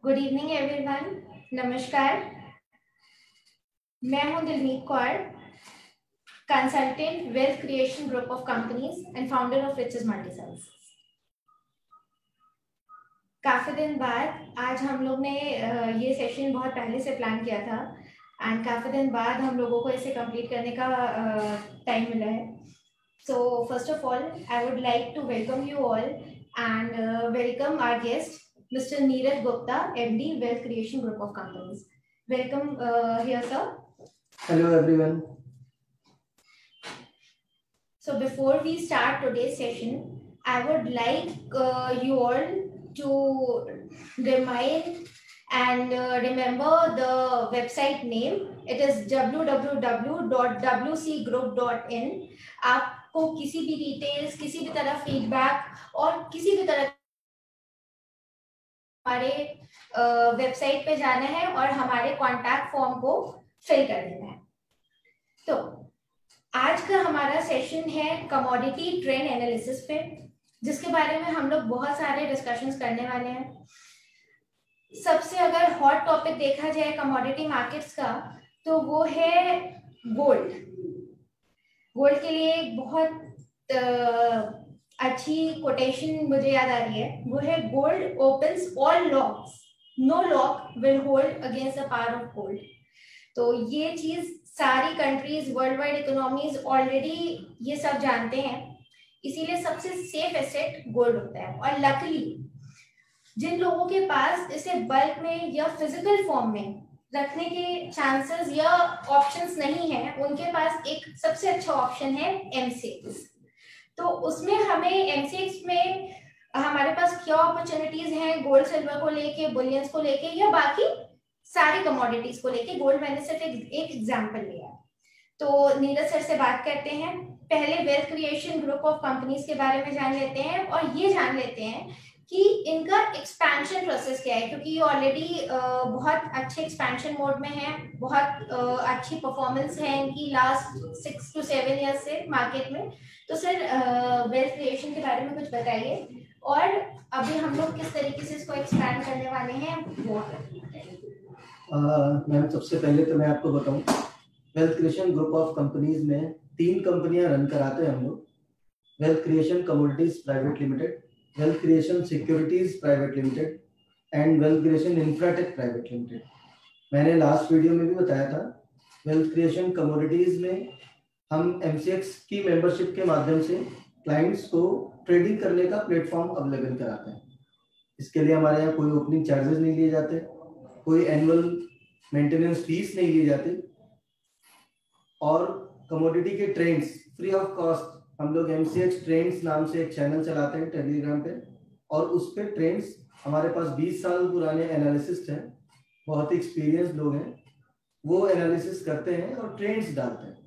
Good evening everyone. नमस्कार, मैं हूं Dilmeet Kaur, consultant wealth creation group of companies and founder of riches multi services. काफी दिन बाद आज हम लोग ने ये सेशन बहुत पहले से प्लान किया था एंड काफी दिन बाद हम लोगों को इसे कंप्लीट करने का टाइम मिला है। So first of all I would like to welcome you all and welcome our guest Mr. Neeraj Gupta, MD, Wealth Creation Group of Companies. Welcome here, sir. Hello, everyone. So before we start today's session, I would like you all to remind and remember the website name. It is www.wcgroup.in. आपको किसी भी details, किसी भी तरह feedback और किसी भी तरह हमारे वेबसाइट पे जाना है और हमारे कॉन्टैक्ट फॉर्म को फिल कर देना है। तो आज का हमारा सेशन है कमोडिटी ट्रेंड एनालिसिस पे, जिसके बारे में हम लोग बहुत सारे डिस्कशंस करने वाले हैं। सबसे अगर हॉट टॉपिक देखा जाए कमोडिटी मार्केट्स का तो वो है गोल्ड। गोल्ड के लिए बहुत अच्छी कोटेशन मुझे याद आ रही है, वो है gold opens all locks, no lock will hold against the power of gold. तो ये चीज सारी countries, world wide economies already ये सब जानते हैं, इसीलिए सबसे सेफ एसेट गोल्ड होता है। और लकीली जिन लोगों के पास इसे बल्क में या फिजिकल फॉर्म में रखने के चांसेस या ऑप्शंस नहीं है, उनके पास एक सबसे अच्छा ऑप्शन है एमसीएक्स। तो उसमें हमें एमसीएक्स में हमारे पास क्या अपॉर्चुनिटीज हैं गोल्ड सिल्वर को लेके, बुलियंस को लेके या बाकी सारी कमोडिटीज को लेके। गोल्ड मैंने सिर्फ एक एग्जांपल लिया। तो नीरज सर से बात करते हैं। पहले wealth creation group of companies के बारे में जान लेते हैं और ये जान लेते हैं कि इनका एक्सपेंशन प्रोसेस क्या है, क्योंकि ये ऑलरेडी बहुत अच्छे एक्सपेंशन मोड में है, बहुत अच्छी परफॉर्मेंस है इनकी लास्ट 6 to 7 ईयर्स से मार्केट में। तो सर वेल्थ क्रिएशन के बारे में कुछ बताइए और अभी हम लोग किस तरीके से इसको एक्सपैंड करने वाले हैं वो। मैम सबसे पहले तो मैं आपको बताऊं, wealth creation group of companies में 3 कंपनियां रन कराते हैं हम लोग। Wealth creation commodities private limited, wealth creation securities private limited and wealth creation Infratech private limited. मैंने लास्ट वीडियो में भी बताया था, वेल्थ क्रिएशन कमोडिटीज में हम एमसीएक्स की मेंबरशिप के माध्यम से क्लाइंट्स को ट्रेडिंग करने का प्लेटफॉर्म अवेलेबल कराते हैं। इसके लिए हमारे यहाँ कोई ओपनिंग चार्जेस नहीं लिए जाते, कोई एनुअल मेंटेनेंस फीस नहीं लिए जाते और कमोडिटी के ट्रेंड्स फ्री ऑफ कॉस्ट हम लोग एमसीएक्स ट्रेंड्स नाम से एक चैनल चलाते हैं टेलीग्राम पे, और उस पे ट्रेंड्स हमारे पास 20 साल पुराने एनालिसिस्ट हैं, बहुत ही एक्सपीरियंस लोग हैं, वो एनालिसिस करते हैं और ट्रेंड्स डालते हैं।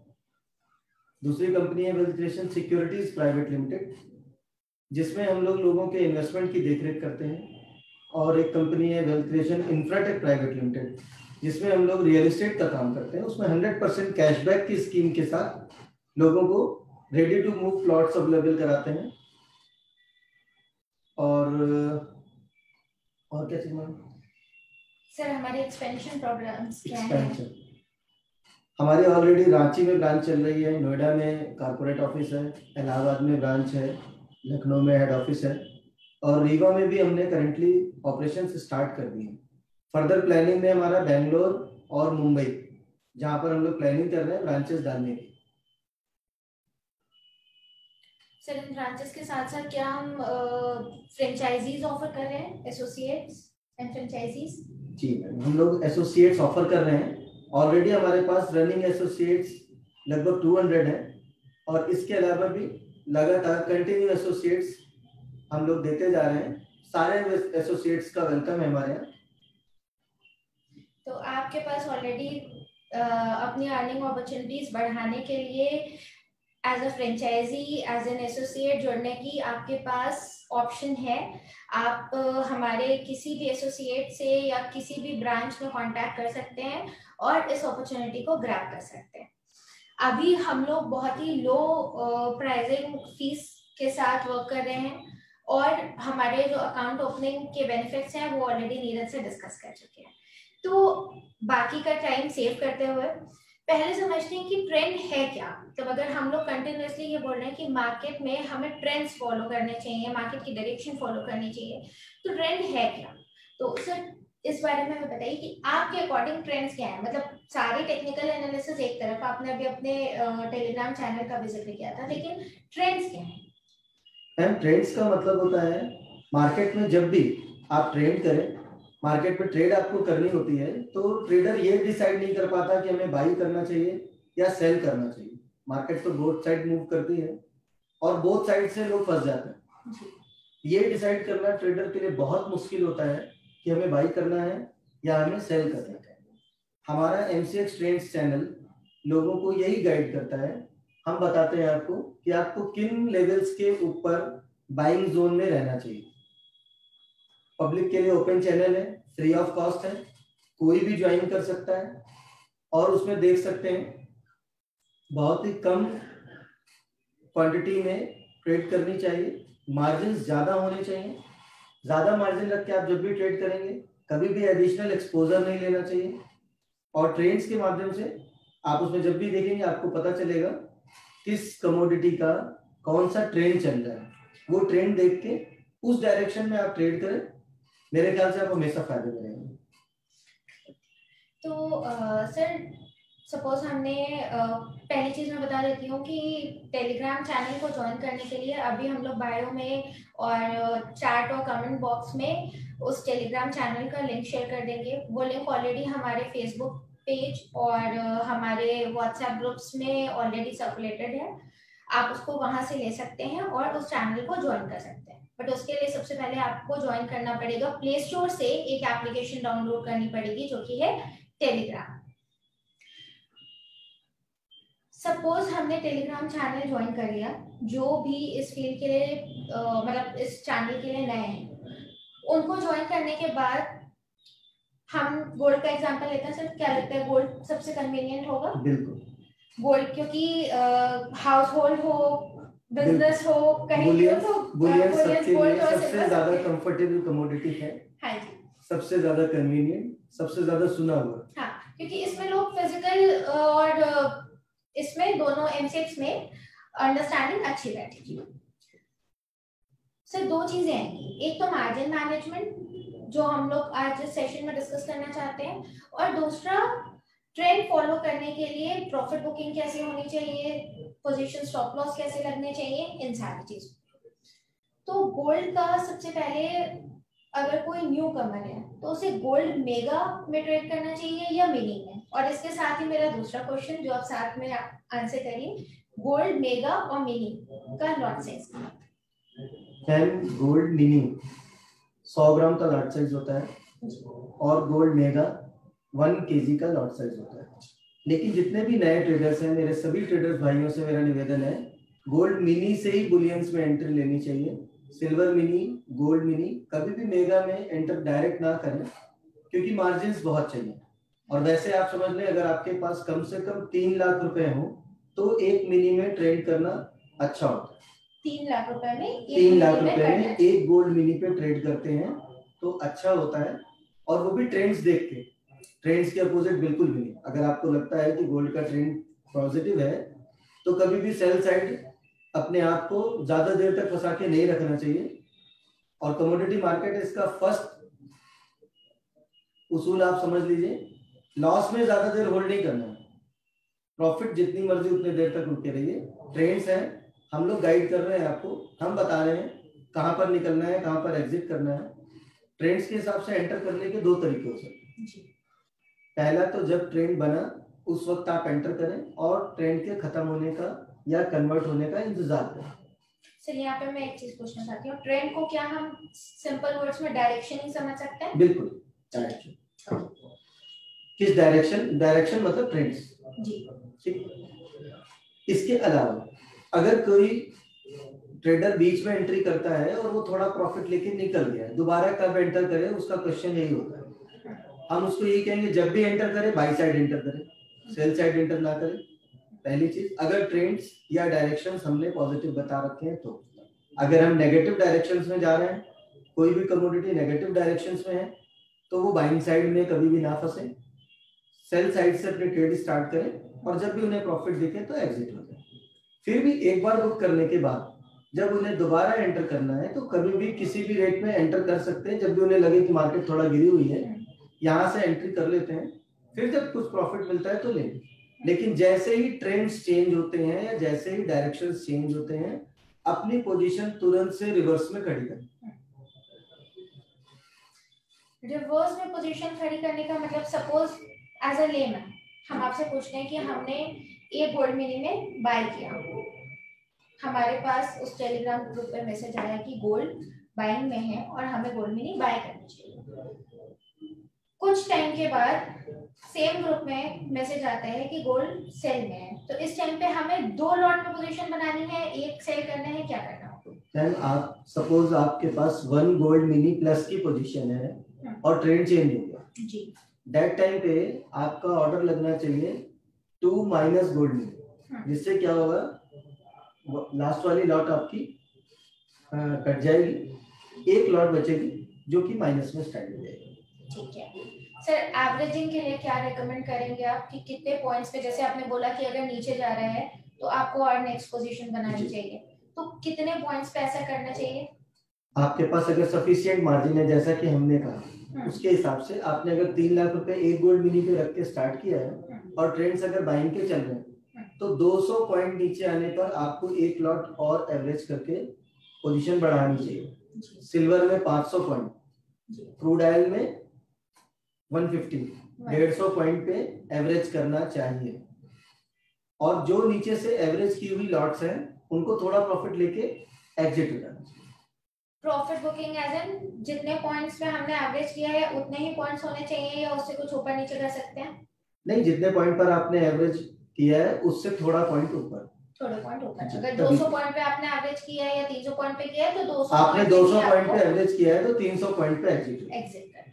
दूसरी कंपनी है wealth creation securities private limited, जिसमें हम लोग लोगों के इन्वेस्टमेंट की देखरेख करते हैं। और एक कंपनी है wealth creation Infratech private limited, जिसमें हम लोग रियल एस्टेट का काम करते हैं। उसमें 100% कैशबैक की स्कीम के साथ लोगों को ready to move plots available कराते हैं। और क्या चीज सर हमारे एक्सपेंशन प्रोग्राम्स क्या हैं? हमारी ऑलरेडी रांची में ब्रांच चल रही है, नोएडा में कॉर्पोरेट ऑफिस है, इलाहाबाद में ब्रांच है, लखनऊ में हेड ऑफिस है और रीवा में भी हमने करंटली ऑपरेशंस स्टार्ट कर दिए हैं। फर्दर प्लानिंग में हमारा बेंगलोर और मुंबई, जहां पर हम लोग प्लानिंग कर रहे हैं ब्रांचेस डालने की। सर इन ब्रांचेस के साथ साथ क्या हम फ्रेंचाइजीज ऑफर कर रहे हैं, एसोसिएट्स एंड फ्रेंचाइजीज? जी हम लोग एसोसिएट्स ऑफर कर रहे हैं। ऑलरेडी हमारे पास रनिंग एसोसिएट्स लगभग 200 हैं और इसके अलावा भी लगातार कंटिन्यू एसोसिएट्स हम लोग देते जा रहे हैं। सारे एसोसिएट्स का वेलकम है हमारे यहाँ। तो आपके पास ऑलरेडी अपनी अर्निंग अपॉर्चुनिटीज बढ़ाने के लिए as a franchisee, as an associate जुड़ने की आपके पास ऑप्शन है। आप हमारे किसी भी एसोसिएट से या किसी भी ब्रांच में कांटेक्ट कर सकते हैं और इस अपॉर्चुनिटी को ग्रैब कर सकते हैं। अभी हम लोग बहुत ही लो प्राइसिंग फीस के साथ वर्क कर रहे हैं और हमारे जो अकाउंट ओपनिंग के बेनिफिट्स हैं वो ऑलरेडी नीरज से डिस्कस कर चुके हैं। तो बाकी का टाइम सेव करते हुए पहले समझते हैं कि ट्रेंड है क्या। तो अगर हम लोग कंटिन्यूसली ये बोल रहे हैं कि मार्केट में हमें ट्रेंड्स फॉलो करने चाहिए, मार्केट की डायरेक्शन फॉलो करनी चाहिए, तो ट्रेंड है क्या। तो सर इस बारे में हमें बताइए कि आपके अकॉर्डिंग ट्रेंड्स क्या है। मतलब सारे टेक्निकल एनालिसिस एक तरफ, आपने अभी अपने टेलीग्राम चैनल का भी जिक्र किया था, लेकिन ट्रेंड्स क्या है। मैम ट्रेड्स का मतलब होता है मार्केट में जब भी आप ट्रेड करें, मार्केट में ट्रेड आपको करनी होती है, तो ट्रेडर ये डिसाइड नहीं कर पाता कि हमें बाई करना चाहिए या सेल करना चाहिए। मार्केट तो बोथ साइड मूव करती है और बोथ साइड से लोग फंस जाते हैं। ये डिसाइड करना ट्रेडर के लिए बहुत मुश्किल होता है कि हमें बाई करना है या हमें सेल करना है। हमारा MCX ट्रेड्स चैनल लोगों को यही गाइड करता है। हम बताते हैं आपको कि आपको किन लेवल्स के ऊपर बाइंग जोन में रहना चाहिए। पब्लिक के लिए ओपन चैनल है, फ्री ऑफ कॉस्ट है, कोई भी ज्वाइन कर सकता है और उसमें देख सकते हैं बहुत ही कम क्वांटिटी में ट्रेड करनी चाहिए, मार्जिन ज्यादा होने चाहिए। ज्यादा मार्जिन रख के आप जब भी ट्रेड करेंगे कभी भी एडिशनल एक्सपोजर नहीं लेना चाहिए। और ट्रेड्स के माध्यम से आप उसमें जब भी देखेंगे आपको पता चलेगा किस कमोडिटी का कौन सा ट्रेंड चल रहा है, वो ट्रेंड देख के उस डायरेक्शन में आप ट्रेड करें। मेरे ख्याल से आप हमेशा फायदे में रहेंगे। तो सर सपोज हमने पहली चीज मैं बता देती हूँ कि टेलीग्राम चैनल को ज्वाइन करने के लिए अभी हम लोग बायो में और चैट और कमेंट बॉक्स में उस टेलीग्राम चैनल का लिंक शेयर कर देंगे। वो लिंक ऑलरेडी हमारे फेसबुक पेज और हमारे व्हाट्सएप ग्रुप्स में ऑलरेडी सर्कुलेटेड है। आप उसको वहां से ले सकते हैं और उस चैनल को ज्वाइन कर सकते हैं। बट उसके लिए सबसे पहले आपको ज्वाइन करना पड़ेगा, प्ले स्टोर से एक एप्लीकेशन डाउनलोड करनी पड़ेगी जो कि है टेलीग्राम। सपोज हमने टेलीग्राम चैनल ज्वाइन कर लिया, जो भी इस फील्ड के लिए मतलब इस चैनल के लिए नए हैं, उनको ज्वाइन करने के बाद हम गोल्ड का एग्जांपल लेते हैं। सर क्या लगता है गोल्ड सबसे कन्वीनियंट होगा? बिल्कुल गोल्ड, क्योंकि हाउस होल्ड हो, बिजनेस हो, कहीं भी हो, तो बुलियन सबसे ज्यादा कंफर्टेबल कमोडिटी है। हाँ जी, सबसे ज्यादा कन्वीनियंट, सबसे ज्यादा सुना हुआ। हाँ, क्योंकि इसमें लोग फिजिकल और इसमें दोनों MCX में अंडरस्टैंडिंग अच्छी बैठेगी। सर दो चीजें आएंगी, एक तो मार्जिन मैनेजमेंट जो हम लोग आज इस सेशन में डिस्कस करना चाहते हैं, और दूसरा ट्रेंड फॉलो करने के लिए प्रॉफिट बुकिंग कैसे होनी चाहिए, पोजीशन स्टॉप लॉस कैसे लगने चाहिए, इन सारी चीजों। तो गोल्ड का सबसे पहले अगर कोई न्यू कमर है तो उसे गोल्ड मेगा में ट्रेड करना चाहिए या मिनी में। और इसके साथ ही मेरा दूसरा क्वेश्चन जो आप साथ में आंसर करिए, गोल्ड मेगा और मिनी का लॉट साइज। गोल्ड मिनी 100 ग्राम का लॉट साइज होता है और गोल्ड मेगा 1 kg का लॉट साइज होता है। लेकिन जितने भी नए ट्रेडर्स हैं, मेरे सभी ट्रेडर्स भाइयों से मेरा निवेदन है, गोल्ड मिनी से ही बुलियंस में एंट्री लेनी चाहिए। सिल्वर मिनी, गोल्ड मिनी, कभी भी मेगा में एंटर डायरेक्ट ना करें क्योंकि मार्जिन्स बहुत चाहिए। और वैसे आप समझ लें अगर आपके पास कम से कम 3 लाख रुपए हो तो एक मिनी में ट्रेड करना अच्छा होता है। 3 लाख रुपए में 3 लाख रुपए में एक गोल्ड मिनी पे ट्रेड करते हैं तो अच्छा होता है। और वो भी ट्रेंड्स देख के, ट्रेंड्स के अपोजिट बिल्कुल भी नहीं। अगर आपको लगता है कि गोल्ड का ट्रेंड पॉजिटिव है तो कभी भी सेल साइड अपने आप को ज्यादा देर तक फंसा के नहीं रखना चाहिए। और कमोडिटी मार्केट इसका फर्स्ट उसूल आप समझ लीजिए, लॉस में ज्यादा देर होल्ड नहीं करना है। प्रॉफिट जितनी मर्जी उतनी देर तक रुके रहिए। ट्रेंड्स हैं, हम लोग गाइड कर रहे हैं आपको, हम बता रहे हैं कहां पर निकलना है, कहां पर एग्जिट करना है। ट्रेंड्स के हिसाब से एंटर करने के 2 तरीके हो सकते हैं। पहला तो जब ट्रेंड बना उस वक्त आप एंटर करें और ट्रेंड के खत्म होने का या कन्वर्ट होने का इंतजार करें। सर यहाँ पे मैं एक चीज पूछना चाहती हूँ, ट्रेंड को क्या हम सिंपल वर्ड्स में डायरेक्शन ही समझ सकते हैं? बिल्कुल, डायरेक्शन। किस डायरेक्शन? डायरेक्शन मतलब ट्रेंड्स जी। ठीक। इसके अलावा अगर कोई ट्रेडर बीच में एंट्री करता है और वो थोड़ा प्रॉफिट लेके निकल गया, दोबारा कब एंटर करे उसका क्वेश्चन यही होता है। हम उसको यही कहेंगे जब भी एंटर करे बाई साइड एंटर करे, सेल साइड एंटर ना करे। पहली चीज, अगर ट्रेंड्स या डायरेक्शंस हमने पॉजिटिव बता रखे हैं तो। अगर हम नेगेटिव डायरेक्शंस में जा रहे हैं, कोई भी कमोडिटी नेगेटिव डायरेक्शंस में है, तो वो बाइंग साइड में कभी भी ना फंसे, सेल साइड से अपने ट्रेड स्टार्ट करें और जब भी उन्हें प्रॉफिट दिखे तो एग्जिट हो जाए। फिर भी एक बार बुक करने के बाद जब उन्हें दोबारा एंटर करना है तो कभी भी किसी भी रेट में एंटर कर सकते हैं। जब भी उन्हें लगे कि मार्केट थोड़ा गिरी हुई है, यहाँ से एंट्री कर लेते हैं, फिर जब कुछ प्रॉफिट मिलता है तो लेंगे। लेकिन जैसे ही ट्रेंड्स चेंज होते हैं या जैसे ही डायरेक्शंस चेंज होते हैं, अपनी पोजीशन तुरंत से रिवर्स में खड़ी करें। रिवर्स में पोजीशन खड़ी करने का मतलब, सपोज एज अ लेमैन हम आपसे पूछते हैं कि हमने एक गोल्ड मिनी में बाय किया, हमारे पास उस टेलीग्राम ग्रुप पे मैसेज आया कि गोल्ड बाइंग में है और हमें गोल्ड मिनी बाय करनी चाहिए। कुछ टाइम के बाद सेम ग्रुप में मैसेज आता है कि गोल्ड सेल में है, तो इस टाइम पे हमें दो लॉट में पोजीशन बनानी है, एक सेल करना है, क्या करना होगा? मैम आप सपोज आपके पास 1 गोल्ड मिनी प्लस की पोजीशन है और ट्रेंड चेंज हो गया जी, दैट टाइम पे आपका ऑर्डर लगना चाहिए 2 माइनस गोल्ड मिनी, जिससे क्या होगा, लास्ट वाली लॉट आपकी कट जाएगी, एक लॉट बचेगी जो कि माइनस में स्टार्ट हो जाएगी। ठीक है सर, एवरेजिंग के लिए क्या रेकमेंड करेंगे आप कि कितने पॉइंट्स पे, जैसे आपने बोला कि अगर नीचे जा रहा है तो आपको और नेक्स्ट पोजीशन बनानी चाहिए, तो कितने पॉइंट्स पे ऐसा करना चाहिए? आपके पास अगर सफिशिएंट मार्जिन है, जैसा कि हमने कहा, उसके हिसाब से आपने अगर 3 लाख रुपए एक गोल्ड मिनी पे रख के स्टार्ट किया है और ट्रेंड्स अगर बाइंग के चल रहे हैं, तो 200 पॉइंट नीचे आने पर आपको एक लॉट और एवरेज करके पोजीशन बढ़ानी चाहिए। सिल्वर में 500 पॉइंट, क्रूड ऑयल में 150, 150 पॉइंट पे एवरेज करना चाहिए। और जो नीचे से एवरेज की हुई लॉट्स हैं उनको थोड़ा प्रॉफिट लेके एग्जिट हो जाना चाहिए। प्रॉफिट बुकिंग एज इन जितने पॉइंट्स पे हमने एवरेज किया है उतने ही पॉइंट्स होने चाहिए या उससे कुछ ऊपर नीचे कर सकते हैं? नहीं, जितने पॉइंट पर आपने एवरेज किया है उससे थोड़ा पॉइंट ऊपर, थोड़े पॉइंट ऊपर। अगर 200 पॉइंट पे आपने एवरेज किया है या 300 पॉइंट पे किया है तो 200 आपने 200 पॉइंट पे एवरेज किया है तो 300 पॉइंट पे एग्जिट करना है।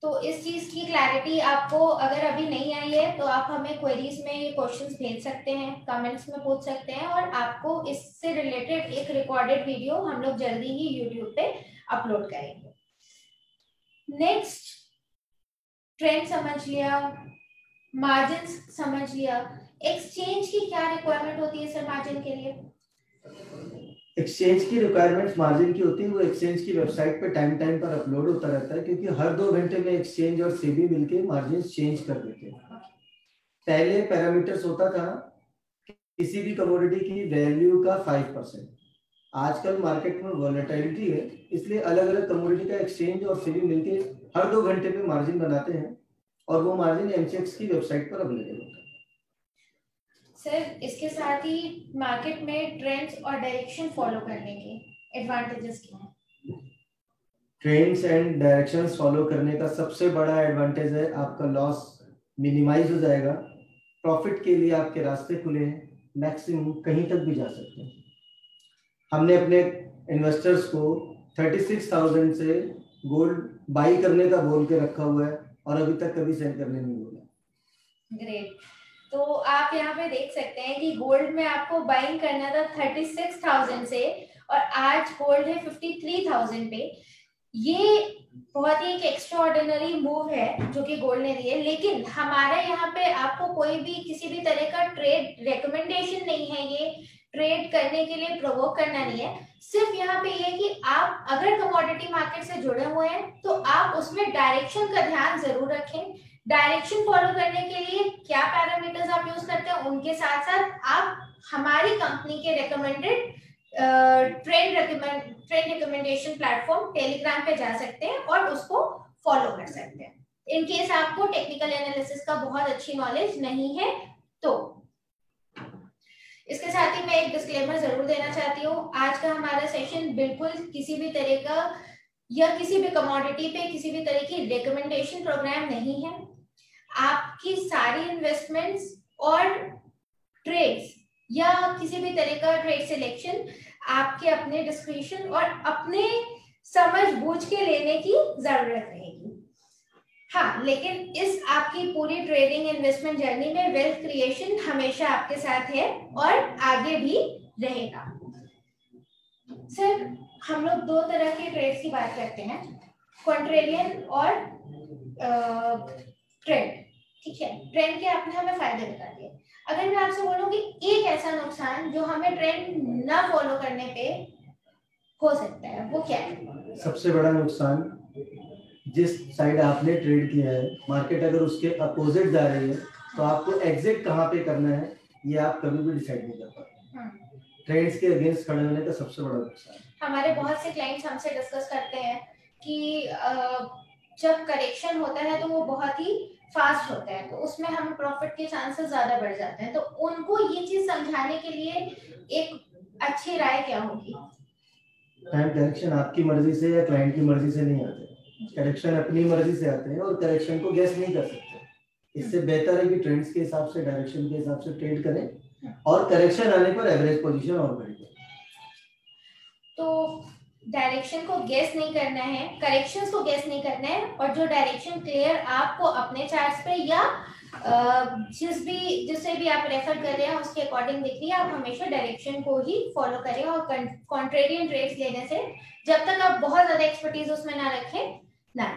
तो इस चीज की क्लैरिटी आपको अगर अभी नहीं आई है तो आप हमें क्वेरीज में ये क्वेश्चंस भेज सकते हैं, कमेंट्स में पूछ सकते हैं, और आपको इससे रिलेटेड एक रिकॉर्डेड वीडियो हम लोग जल्दी ही यूट्यूब पे अपलोड करेंगे। नेक्स्ट, ट्रेंड समझ लिया, मार्जिन समझ लिया, एक्सचेंज की क्या रिक्वायरमेंट होती है सर मार्जिन के लिए? एक्सचेंज की रिक्वायरमेंट्स मार्जिन की होती है, वो एक्सचेंज की वेबसाइट पे टाइम टाइम पर अपलोड होता रहता है, क्योंकि हर 2 घंटे में एक्सचेंज और सेबी मिलके मार्जिन चेंज कर देते हैं। पहले पैरामीटर्स होता था किसी भी कमोडिटी की वैल्यू का 5%, आजकल मार्केट में वोलेटिलिटी है, इसलिए अलग अलग कमोडिटी का एक्सचेंज और सेबी मिलके हर 2 घंटे में मार्जिन बनाते हैं और वो मार्जिन एमसीएक्स की वेबसाइट पर अवेलेबल होता है। सर इसके साथ ही मार्केट में ट्रेंड्स और डायरेक्शन फॉलो करने के एडवांटेजेस क्या हैं? ट्रेंड्स एंड डायरेक्शंस फॉलो करने का सबसे बड़ा एडवांटेज है आपका लॉस मिनिमाइज हो जाएगा, प्रॉफिट के लिए आपके रास्ते खुले हैं, मैक्सिमम कहीं तक भी जा सकते हैं। हमने अपने इन्वेस्टर्स को 36,000 से गोल्ड बाई करने का बोल के रखा हुआ है और अभी तक कभी सेल करने नहीं बोला। ग्रेट, तो आप यहाँ पे देख सकते हैं कि गोल्ड में आपको बाइंग करना था 36,000 से और आज गोल्ड है 53,000 पे। ये बहुत ही एक एक्स्ट्रा ऑर्डिनरी मूव है जो कि गोल्ड ने दी है, लेकिन हमारे यहाँ पे आपको कोई भी किसी भी तरह का ट्रेड रेकमेंडेशन नहीं है, ये ट्रेड करने के लिए प्रोवोक करना नहीं है। सिर्फ यहाँ पे ये कि आप अगर कमोडिटी मार्केट से जुड़े हुए हैं तो आप उसमें डायरेक्शन का ध्यान जरूर रखें। डायरेक्शन फॉलो करने के लिए क्या पैरामीटर्स आप यूज करते हैं, उनके साथ साथ आप हमारी कंपनी के recommended trade recommendation platform Telegram पे जा सकते हैं और उसको फॉलो कर सकते हैं। इन केस आपको टेक्निकल एनालिसिस का बहुत अच्छी नॉलेज नहीं है तो। इसके साथ ही मैं एक डिस्क्लेमर जरूर देना चाहती हूँ, आज का हमारा सेशन बिल्कुल किसी भी तरह का या किसी भी कमोडिटी पे किसी भी तरह की रिकमेंडेशन प्रोग्राम नहीं है। आपकी सारी इन्वेस्टमेंट्स और ट्रेड्स या किसी भी तरह का ट्रेड सिलेक्शन आपके अपने डिस्क्रिप्शन और अपने समझ बूझ के लेने की जरूरत रहेगी। हाँ, लेकिन इस आपकी पूरी ट्रेडिंग इन्वेस्टमेंट जर्नी में वेल्थ क्रिएशन हमेशा आपके साथ है और आगे भी रहेगा। सर हम लोग दो तरह के ट्रेड्स की बात करते हैं, कॉन्ट्रेरियन और ट्रेंड। ठीक है, ट्रेंड के आपने हमें फायदे बता दिए। अगर मैं आपसे बोलूं कि एक ऐसा नुकसान जो हमें ट्रेंड ना फॉलो करने पे हो सकता है, वो क्या है? सबसे बड़ा नुकसान, जिस साइड आपने ट्रेड किया है, मार्केट अगर उसके अपोजिट जा रही है तो आपको एग्जिट कहाँ पे करना है ये आप कभी भी डिसाइड नहीं कर पाते। ट्रेड्स के अगेंस्ट खड़े होने का सबसे बड़ा नुकसान। हमारे बहुत से क्लाइंट्स हमसे डिस्कस करते हैं कि जब करेक्शन होता है तो वो बहुत ही फास्ट होता है, तो उसमें हमें प्रॉफिट के चांसेस ज्यादा बढ़ जाते हैं। तो उनको ये चीज समझाने के लिए एक अच्छी राय क्या होगी? करेक्शन आपकी मर्जी से या क्लाइंट की मर्जी से नहीं आते, करेक्शन अपनी मर्जी से आते हैं और करेक्शन को गेस नहीं कर सकते। इससे बेहतर है कि ट्रेंड्स के हिसाब से, डायरेक्शन के हिसाब से ट्रेड करें और करेक्शन आने पर एवरेज पोजीशन और बढ़े। तो डायरेक्शन को गेस नहीं करना है, करेक्शंस को गेस नहीं करना है, और जो डायरेक्शन क्लियर आपको अपने चार्ट्स पे या जिसे भी आप रेफर कर रहे हैं उसके अकॉर्डिंग दिख रही है, आप हमेशा डायरेक्शन को ही फॉलो करें। और कॉन्ट्रेरियन ट्रेड्स लेने से जब तक आप बहुत ज्यादा एक्सपर्टीज उसमें ना रखें ना।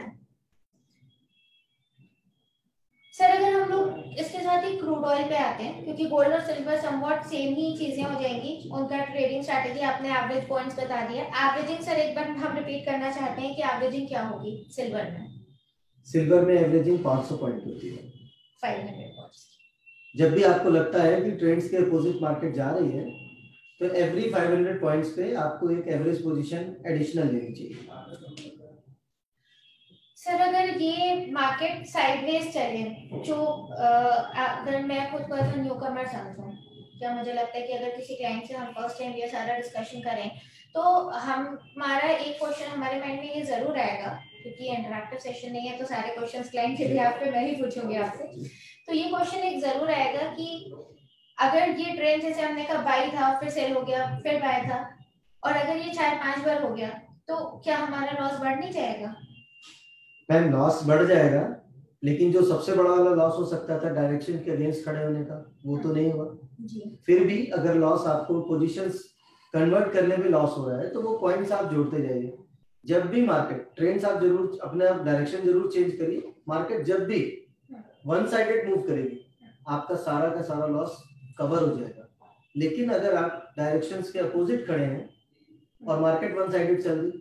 सर अगर हम लोग इसके साथ ही क्रूड ऑयल पे आते हैं, क्योंकि गोल्ड और सिल्वर समवॉट सेम ही चीजें हो जाएंगी, उनका ट्रेडिंग स्ट्रैटेजी आपने एवरेज पॉइंट्स बता दिया। एवरेजिंग सर एक बार हम रिपीट करना चाहते हैं कि एवरेजिंग क्या होगी सिल्वर में? सिल्वर में एवरेजिंग 500 पॉइंट होती है, 500 पॉइंट्स। जब भी आपको लगता है कि ट्रेंड्स के अपोजिट मार्केट जा रही है तो एवरी 500 पॉइंट्स पे आपको एक एवरेज पोजीशन एडिशनल लेनी चाहिए। सर अगर ये मार्केट साइडवेज चले, जो अगर मैं खुद को एज न्यूकमर समझूं, क्या मुझे लगता है कि अगर किसी क्लाइंट से हम फर्स्ट टाइम ये सारा डिस्कशन करें तो हमारा एक क्वेश्चन हमारे माइंड में ये जरूर आएगा, क्योंकि इंटरैक्टिव सेशन नहीं है तो सारे क्वेश्चंस क्लाइंट के लिए आप पे मैं ही पूछूंगी आपसे। तो ये क्वेश्चन एक जरूर आएगा कि अगर ये ट्रेंड जैसे हमने कहा बाई था, फिर सेल हो गया, फिर बाय था, और अगर ये 4-5 बार हो गया तो क्या हमारा लॉस बढ़ नहीं जाएगा? मैम लॉस बढ़ जाएगा, लेकिन जो सबसे बड़ा वाला लॉस हो सकता था डायरेक्शन के अगेंस्ट खड़े होने का, वो तो नहीं हुआ जी। फिर भी अगर लॉस आपको पोजीशंस कन्वर्ट करने में लॉस हो रहा है तो वो पॉइंट्स आप जोड़ते जाइए। जब भी मार्केट ट्रेंड्स आप जरूर अपना डायरेक्शन जरूर चेंज करिए, मार्केट जब भी वन साइडेड मूव करेगी आपका सारा का सारा लॉस कवर हो जाएगा। लेकिन अगर आप डायरेक्शंस के अपोजिट खड़े हैं और मार्केट वन साइडेड चल रही,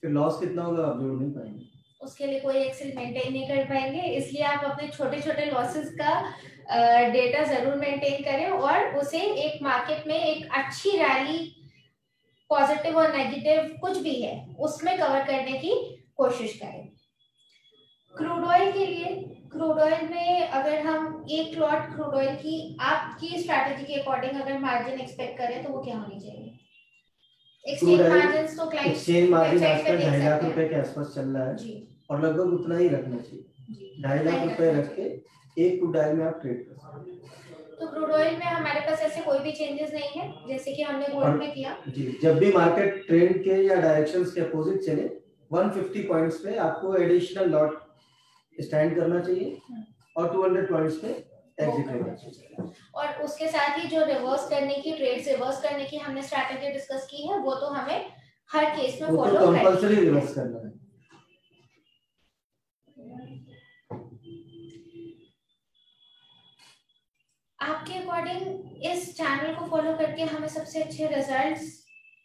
फिर लॉस कितना होगा आप जोड़ नहीं पाएंगे, उसके लिए कोई एक्सेल मेंटेन नहीं कर पाएंगे। इसलिए आप अपने छोटे छोटे लॉसेस का डेटा जरूर मेंटेन करें और उसे एक मार्केट में एक अच्छी रैली, पॉजिटिव और नेगेटिव कुछ भी है, उसमें कवर करने की कोशिश करें। क्रूड ऑयल के लिए, क्रूड ऑयल में अगर हम एक लॉट क्रूड ऑयल की आपकी स्ट्रैटेजी के अकॉर्डिंग अगर मार्जिन एक्सपेक्ट करें तो वो क्या होनी चाहिए? एक्सचेंज मार्जिन तो क्लाइंट एक्सचेंज मार्जिन आजकल 2.5 लाख रुपए के आसपास चल रहा है जी, और लगभग उतना ही रखना चाहिए। 2.5 लाख रुपए रख के एक क्रूड ऑयल में आप ट्रेड कर सकते हैं। तो क्रूड ऑयल में हमारे पास ऐसे कोई भी चेंजेस नहीं है जैसे कि हमने गोल्ड में किया जी। जब भी मार्केट ट्रेंड के या डायरेक्शंस के अपोजिट चले 150 पॉइंट्स पे आपको एडिशनल लॉट स्टैंड करना चाहिए और 200 पॉइंट्स पे एग्जिट करना चाहिए। और उसके साथ ही जो रिवर्स करने की, ट्रेड रिवर्स करने की हमने स्ट्रैटेजी डिस्कस की है, वो तो हमें हर केस में फॉलो करना है, कंपल्सरी रिवर्स करना है। आपके अकॉर्डिंग इस चैनल को फॉलो करके हमें सबसे अच्छे रिजल्ट्स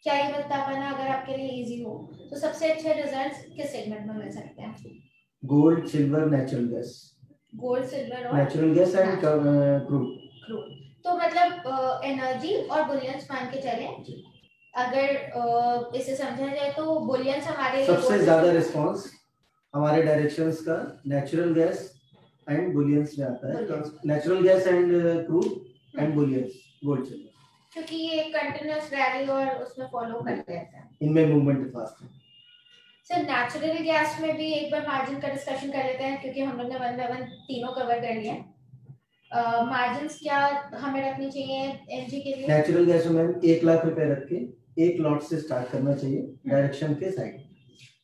क्या ये बता पाना अगर आपके लिए इजी हो तो सबसे अच्छे रिजल्ट्स किस सेगमेंट में मिल सकते हैं? Gold, silver, natural gas. Gold, silver और नेचुरल गैस एंड क्रूड। तो मतलब एनर्जी और बुलियंस मान के चलें, अगर इसे समझा जाए तो बुलियंस हमारे सबसे ज्यादा रिस्पांस हमारे डायरेक्शंस का नेचुरल गैस एंड बुलियंस में आता है। Natural gas and crude and bullions, gold, silver, क्योंकि ये कंटीन्यूअस रैली और उसमें फॉलो करते हैं, इनमें मूवमेंट फास्ट है। सर नेचुरल गैस में भी एक बार मार्जिन का डिस्कशन कर लेते हैं क्योंकि हम लोग ने 1 बाय 1 तीनों कवर कर लिए। मार्जिन्स क्या हमें रखनी चाहिए एनजी के लिए? नेचुरल गैस में 1 लाख रुपए रख के एक लॉट से स्टार्ट करना चाहिए डायरेक्शन के साइड।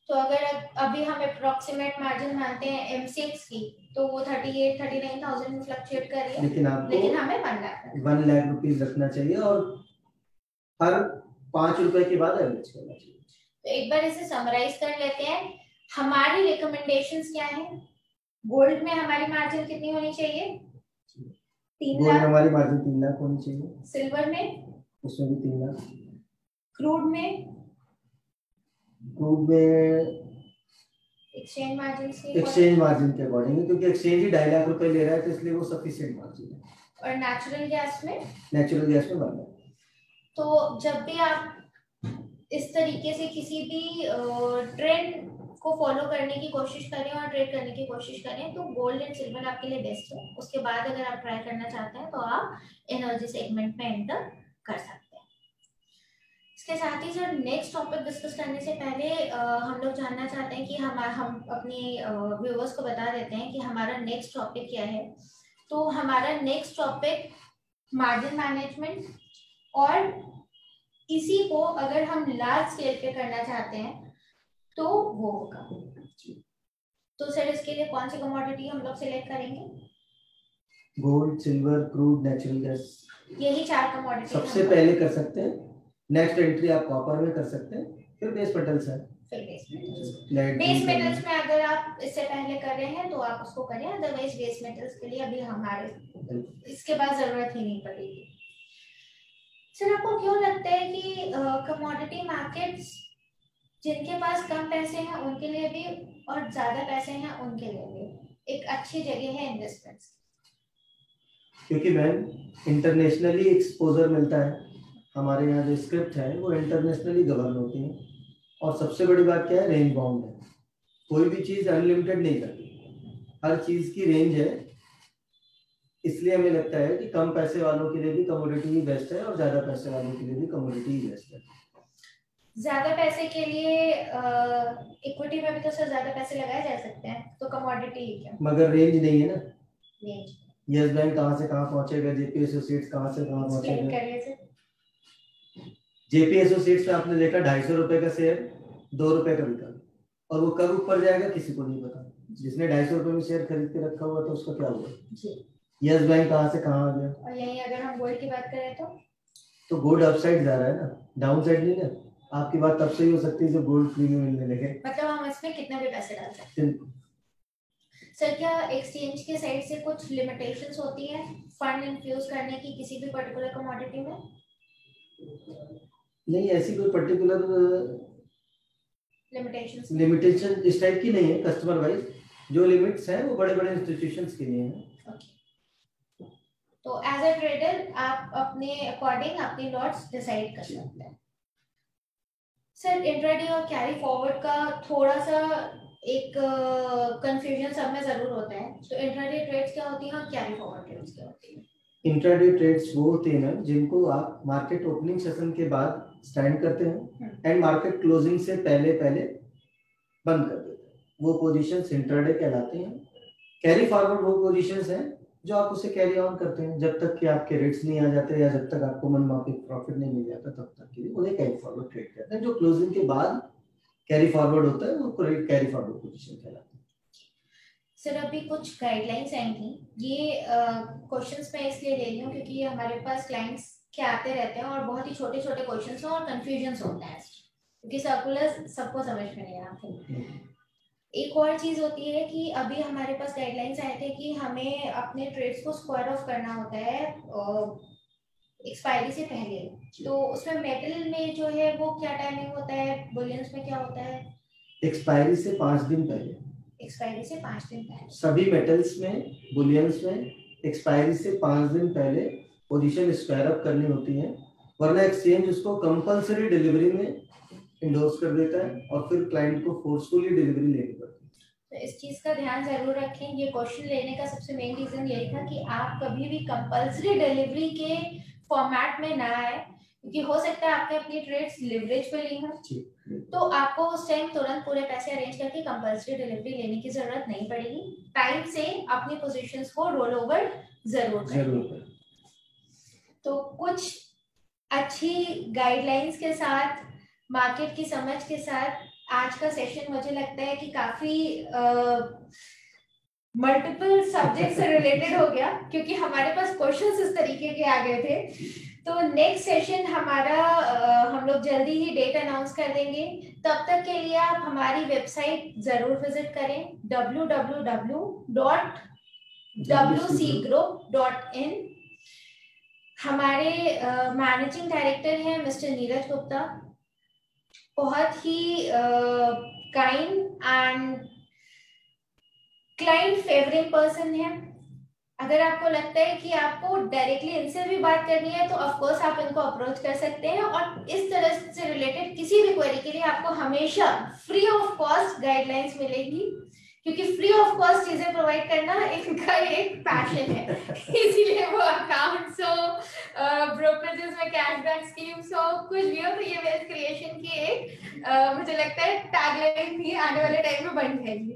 तो अगर अभी हम अप्रोक्सीमेट मार्जिन मानते हैं M6 की तो वो 38-39,000 में फ्लक्चुएट कर रही है, लेकिन हमें 1 लाख रुपीस रखना चाहिए और हर ₹5 के बाद एवरेज करना चाहिए। तो एक बार इसे समराइज कर लेते हैं। हमारी रिकमेंडेशंस क्या है? गोल्ड में हमारी मार्जिन कितनी होनी चाहिए? 3 गोल्ड लाख। में हमारी मार्जिन 3 लाख होनी चाहिए। सिल्वर में? उसमें भी 3 लाख। क्रूड में? क्रूड में एक्सचेंज मार्जिन के अकॉर्डिंग, क्योंकि एक्सचेंज ही 2.5 लाख रुपए ले रहा है, तो इसलिए वो सफिशिएंट मार्जिन है। और नेचुरल गैस में? नेचुरल गैस में 1 लाख। तो जब भी आप इस तरीके से किसी भी ट्रेंड को फॉलो करने की कोशिश करें और ट्रेड करने की कोशिश करें तो गोल्ड एंड सिल्वर आपके लिए बेस्ट है। उसके बाद अगर आप ट्राई करना चाहते हैं तो आप एनर्जी सेगमेंट में एंटर कर सकते हैं। इसके साथ ही सर नेक्स्ट टॉपिक डिस्कस करने से पहले हम लोग जानना चाहते हैं कि हम अपने व्यूअर्स को बता देते हैं कि हमारा नेक्स्ट टॉपिक क्या है। तो हमारा नेक्स्ट टॉपिक मार्जिन मैनेजमेंट, और इसी को अगर हम लार्ज स्केल पे करना चाहते हैं तो वो होगा। तो सर इसके लिए कौन सी कमोडिटी हम लोग सिलेक्ट करेंगे? Gold, silver, crude, natural gas, यही 4 कमोडिटी सबसे पहले कर सकते हैं। नेक्स्ट एंट्री आप कॉपर में कर सकते हैं, फिर बेस मेटल्स है। बेस मेटल्स में अगर आप इससे पहले कर रहे हैं तो आप उसको करें, अदरवाइज बेस मेटल्स के लिए अभी हमारे इसके बाद जरूरत ही नहीं पड़ेगी। सर आपको क्यों लगता है कि कमोडिटी मार्केट्स जिनके पास कम पैसे हैं उनके लिए भी और ज्यादा पैसे हैं उनके लिए भी एक अच्छी जगह है इन्वेस्टमेंट्स? क्योंकि मैम इंटरनेशनली एक्सपोजर मिलता है। हमारे यहाँ जो स्क्रिप्ट है वो इंटरनेशनली गवर्न होती है, और सबसे बड़ी बात क्या है, रेंज बाउंड है। कोई भी चीज अनलिमिटेड नहीं करती, हर चीज की रेंज है। इसलिए हमें लगता है कि कम पैसे वालों के लिए भी कमोडिटी ही बेस्ट है और ज्यादा पैसे वालों के लिए भी कमोडिटी ही बेस्ट है। ज्यादा पैसे के लिए इक्विटी में भी तो सर ज्यादा पैसे लगाए जा सकते हैं, तो कमोडिटी ही क्या? मगर रेंज नहीं है ना। रेंज यस बैंक कहाँ से कहाँ पहुंचेगा, जेपी एसोसिएट्स कहाँ से कहाँ पहुंचेगा। जेपी एसोसिएट्स में आपने देखा 250 रुपए का शेयर 2 रुपए का बिका, और वो कब ऊपर जाएगा किसी को नहीं पता। जिसने 250 रुपए में शेयर खरीद के रखा हुआ था उसका क्या हुआ। यस बैंक कहाँ से कहाँ आ गया। और यही अगर हम गोल्ड की बात करें तो गोल्ड अपसाइड जा रहा है ना, डाउन साइड नहीं ना। आपकी बात तब से ही हो सकती है जब गोल्ड फ्री में मिलने लगे। मतलब हम इसमें कितने भी पैसे डाल सकते हैं। सर क्या एक्सचेंज के साइड से कुछ लिमिटेशंस होती है फंड इन्फ्यूज करने की किसी भी पर्टिकुलर कमोडिटी में? नहीं, ऐसी कोई पर्टिकुलर लिमिटेशन इस टाइप की नहीं है। कस्टमर वाइज जो लिमिट्स हैं वो बड़े बड़े इंस्टीट्यूशंस के लिए हैं। तो एज अ ट्रेडर आप अपने अकॉर्डिंग अपनी लॉट्स डिसाइड कर सकते हैं। सर इंट्राडे और कैरी फॉरवर्ड का थोड़ा सा एक कंफ्यूजन सब में जरूर होता है। तो इंट्राडे ट्रेड्स क्या होती हैं और कैरी फॉरवर्ड ट्रेड्स क्या होती हैं? इंट्राडे ट्रेड्स वो होते हैं जिनको आप मार्केट ओपनिंग सेशन के बाद स्टैंड करते हैं एंड मार्केट क्लोजिंग से पहले बंद कर देते हैं। वो पोजीशंस इंट्राडे कहलाते हैं। कैरी फॉरवर्ड वो पोजीशंस हैं जो आप उसे कैरी ऑन करते हैं जब तक कि आपके रेट्स नहीं आ जाते या जब तक आपको मनमाफिक प्रॉफिट नहीं मिल जाता, तब तक के लिए उन्हें कैरी फॉरवर्ड ट्रेड कहते हैं। जो क्लोजिंग के बाद कैरी फॉरवर्ड होता है वो कैरी फॉरवर्ड पोजीशन कहलाता है। सर अभी कुछ गाइडलाइंस आई थी, ये क्वेश्चंस मैं इसलिए ले रही हूँ क्योंकि हमारे पास क्लाइंट्स के आते रहते हैं और बहुत ही छोटे छोटे क्वेश्चंस और कंफ्यूजन्स होते हैं क्योंकि सर्कुलर्स सबको समझ में नहीं आते। एक और चीज होती है कि अभी हमारे पास गाइडलाइंस आए थे कि हमें अपने ट्रेड्स को स्क्वायर ऑफ करना होता है एक्सपायरी से पहले। तो उसमें मेटल में जो है वो क्या टाइमिंग होता है, बुलियंस में क्या होता है? एक्सपायरी से 5 दिन पहले। एक्सपायरी से 5 दिन पहले सभी मेटल्स में, बुलियंस में एक्सपायरी से 5 दिन पहले पोजीशन स्क्वायर अप करनी होती है, वरना एक्सचेंज उसको कंपलसरी डिलीवरी में इंडोर्स कर देता है और फिर क्लाइंट को फोर्सफुली डिलीवरी लेनी पड़ती है। तो इस चीज का ध्यान जरूर रखें। ये क्वेश्चन लेने का सबसे मेन रीजन यही था कि आप कभी भी कंपलसरी डिलीवरी के फॉर्मेट में ना आए, क्योंकि हो सकता है आपने अपनी ट्रेड्स लिवरेज पे ली हो तो आपको उस टाइम तुरंत पूरे पैसे अरेंज करके कंपलसरी डिलीवरी लेने की जरूरत नहीं पड़ेगी। टाइम से अपनी पोजीशंस को रोल ओवर जरूर करें। तो कुछ अच्छी गाइडलाइंस के साथ, मार्केट की समझ के साथ आज का सेशन मुझे लगता है कि काफी मल्टीपल सब्जेक्ट से रिलेटेड हो गया, क्योंकि हमारे पास क्वेश्चंस इस तरीके के आ गए थे। तो नेक्स्ट सेशन हमारा हम लोग जल्दी ही डेट अनाउंस कर देंगे। तब तक के लिए आप हमारी वेबसाइट जरूर विजिट करें www.wcgroup.in। हमारे मैनेजिंग डायरेक्टर हैं मिस्टर नीरज गुप्ता, बहुत ही kind and client favouring person है। अगर आपको लगता है कि आपको डायरेक्टली इनसे भी बात करनी है तो ऑफ कोर्स आप इनको अप्रोच कर सकते हैं, और इस तरह से रिलेटेड किसी भी क्वेरी के लिए आपको हमेशा फ्री ऑफ कॉस्ट गाइडलाइंस मिलेगी, क्योंकि फ्री ऑफ कॉस्ट चीजें प्रोवाइड करना इनका एक पैशन है। इसीलिए वो अकाउंट्स हो, ब्रोकरेजेस में कैशबैक स्कीम्स हो, कुछ भी हो, तो ये वेल्थ क्रिएशन की एक मुझे लगता है टैगलाइन भी आने वाले टाइम में बन जाएगी।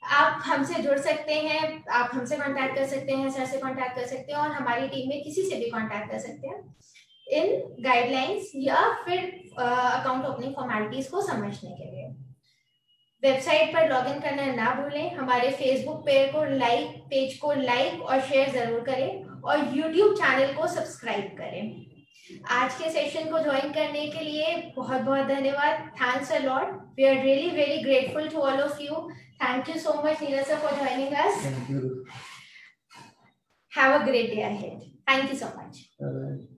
आप हमसे जुड़ सकते हैं, आप हमसे कांटेक्ट कर सकते हैं, सर से कांटेक्ट कर सकते हैं, और हमारी टीम में किसी से भी कांटेक्ट कर सकते हैं इन गाइडलाइंस या फिर अकाउंट ओपनिंग फॉर्मेलिटीज को समझने के लिए। वेबसाइट पर लॉगिन करना ना भूलें, हमारे फेसबुक पेज को लाइक और शेयर जरूर करें, और यूट्यूब चैनल को सब्सक्राइब करें। आज के सेशन को ज्वाइन करने के लिए बहुत बहुत धन्यवाद। Thanks a lot, we are really very grateful to all of you. Thank you so much, Neeraj sir, for joining us. Thank you. Have a great day ahead. Thank you so much. Bye-bye.